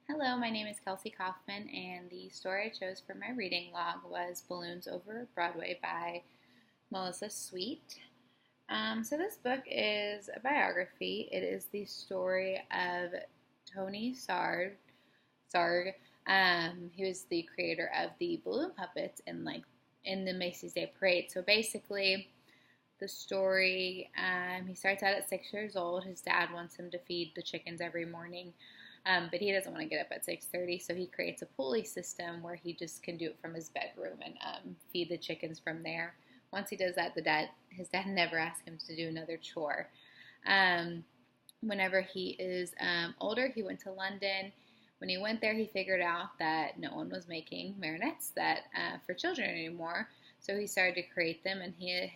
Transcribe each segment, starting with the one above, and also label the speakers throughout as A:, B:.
A: Hello, my name is Kelsey Kaufman, and the story I chose for my reading log was Balloons Over Broadway by Melissa Sweet. So, this book is a biography. It is the story of Tony Sarg. He was the creator of the balloon puppets in the Macy's Day Parade. So, basically, the story he starts out at 6 years old. His dad wants him to feed the chickens every morning. But he doesn't want to get up at 6:30, so he creates a pulley system where he just can do it from his bedroom and feed the chickens from there. Once he does that, his dad never asks him to do another chore. Um, Whenever he is older, he went to London. When he went there, he figured out that no one was making marionettes for children anymore, so he started to create them, and he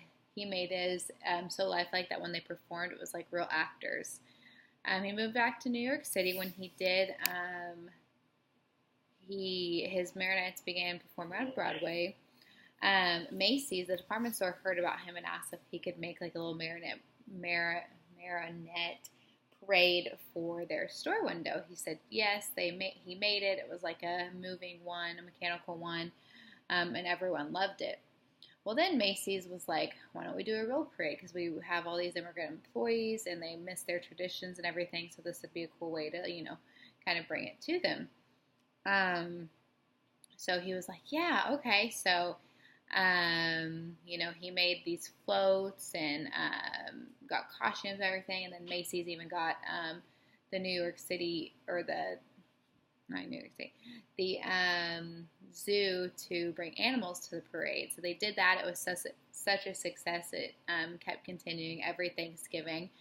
A: made his so lifelike that when they performed, it was like real actors. He moved back to New York City. When he did, his marionettes began performing on Broadway. Macy's, the department store, heard about him and asked if he could make like a little marionette parade for their store window. He said yes. He made it. It was like a moving one, a mechanical one, and everyone loved it. Well, then Macy's was like, why don't we do a real parade? Because we have all these immigrant employees and they miss their traditions and everything. So this would be a cool way to, kind of bring it to them. So he was like, yeah, okay. So, he made these floats and got costumes and everything. And then Macy's even got the New York City, or not New York City, the zoo to bring animals to the parade. So they did that. It was such a success. It kept continuing every Thanksgiving.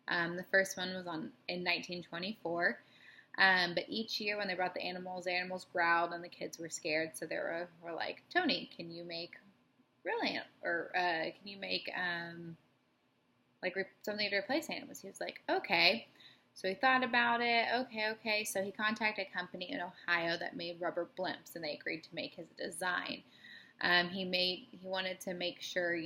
A: The first one was in 1924. But each year when they brought the animals growled and the kids were scared. So they were like, Tony, can you make can you make something to replace animals? He was like, okay. So he thought about it. Okay. So he contacted a company in Ohio that made rubber blimps, and they agreed to make his design. He wanted to make sure,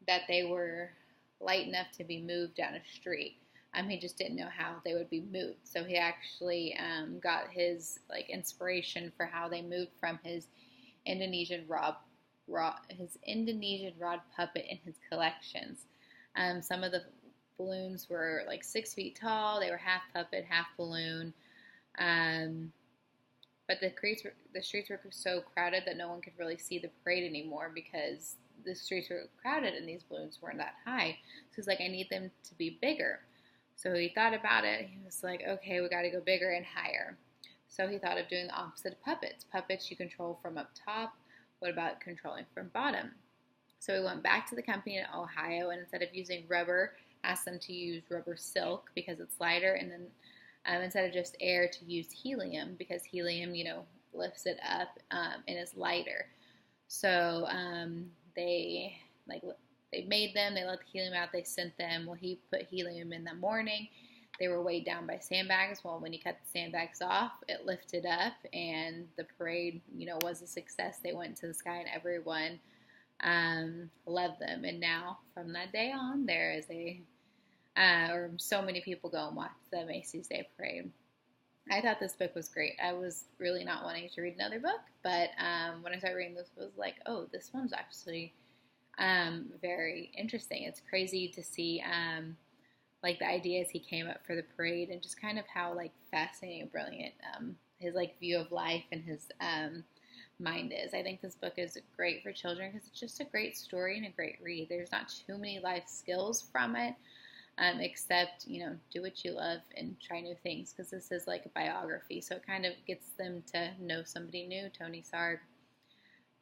A: that they were light enough to be moved down a street. He just didn't know how they would be moved. So he actually got his inspiration for how they moved from his Indonesian rod puppet in his collections. Some of the balloons were 6 feet tall. They were half puppet, half balloon. But the streets were so crowded that no one could really see the parade anymore because the streets were crowded and these balloons weren't that high. So he's like, I need them to be bigger. So he thought about it. He was like, okay, we got to go bigger and higher. So he thought of doing the opposite of puppets. Puppets you control from up top. What about controlling from bottom? So we went back to the company in Ohio, and instead of using rubber, asked them to use rubber silk because it's lighter, and then instead of just air, to use helium because helium, lifts it up and is lighter. So they made them. They let the helium out. They sent them. Well, he put helium in the morning. They were weighed down by sandbags. Well, when he cut the sandbags off, it lifted up, and the parade, was a success. They went to the sky, and everyone loved them. And now, from that day on, there is or so many people go and watch the Macy's Day Parade. I thought this book was great. I was really not wanting to read another book, but when I started reading this, I was like, oh, this one's actually very interesting. It's crazy to see the ideas he came up for the parade, and just kind of how fascinating and brilliant his view of life and his mind is. I think this book is great for children because it's just a great story and a great read. There's not too many life skills from it, except, do what you love and try new things, because this is like a biography, so it kind of gets them to know somebody new, Tony Sarg.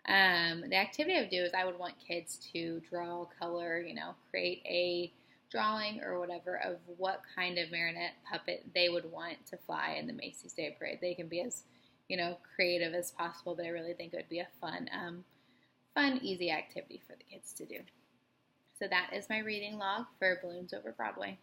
A: The activity I would do is I would want kids to draw, color, create a drawing or whatever of what kind of marionette puppet they would want to fly in the Macy's Day Parade. They can be as, creative as possible, but I really think it would be a fun, easy activity for the kids to do. So that is my reading log for Balloons Over Broadway.